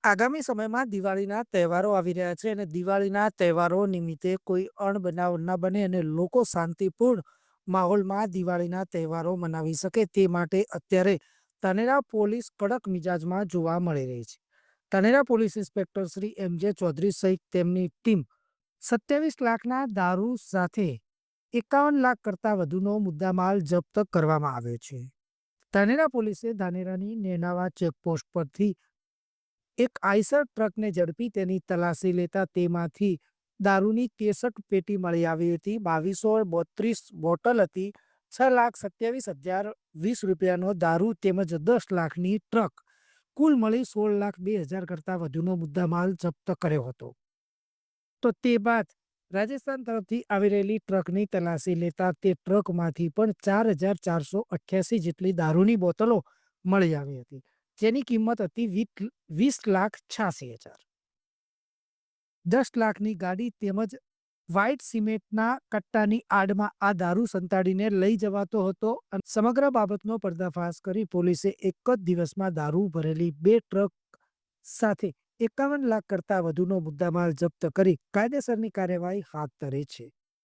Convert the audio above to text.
આગામી સમયમાં દિવાળીના તહેવારો આવી રહ્યા છે અને દિવાળીના તહેવારો નિમિત્તે કોઈ અણબનાવ ન બને અને લોકો શાંતિપૂર્ણ માહોલમાં દિવાળીના તહેવારો મનાવી શકે તે માટે અત્યારે ધાનેરા પોલીસ કડક મિજાજમાં જોવા મળી રહી છે. Dhanera police inspector Shri M J. Chaudhary સહિત તેમની ટીમ 27 લાખના દારૂ સાથે 51 લાખ કરતાં વધુનો મુદ્દામાલ જપ્ત કરવામાં આવ્યો છે. ધાનેરા પોલીસે ધાનેરાની નેનાવા ચેકપોસ્ટ પરથી એક આઈસર ટ્રકને ઝડપી તેની તલાશી લેતા તેમાંથી દારૂની 63 પેટી મળી આવી હતી. 2232 બોટલ હતી. 6,27,020 રૂપિયાનો દારૂ તેમજ 10 લાખની ટ્રક, કુલ મળી 16,02,000 કરતાં વધુનો મુદ્દામાલ જપ્ત કર્યો હતો. તો તે બાદ રાજસ્થાન તરફથી આવી રહેલી ટ્રકની તલાશી લેતા તે ટ્રકમાંથી પણ 4,488 જેટલી દારૂની બોટલો મળી આવી હતી, જેની કિંમત હતી 20,86,000. 10 લાખની ગાડી તેમજ વ્હાઇટ સિમેન્ટના કટ્ટાની આડમાં આ દારૂ સંતાડીને લઈ જવાતો હતો. અને સમગ્ર બાબતનો પર્દાફાશ કરી પોલીસે એક જ દિવસમાં દારૂ ભરેલી 2 ટ્રક સાથે 51 લાખ કરતાં વધુનો મુદ્દામાલ જપ્ત કરી કાયદેસરની કાર્યવાહી હાથ ધરી છે.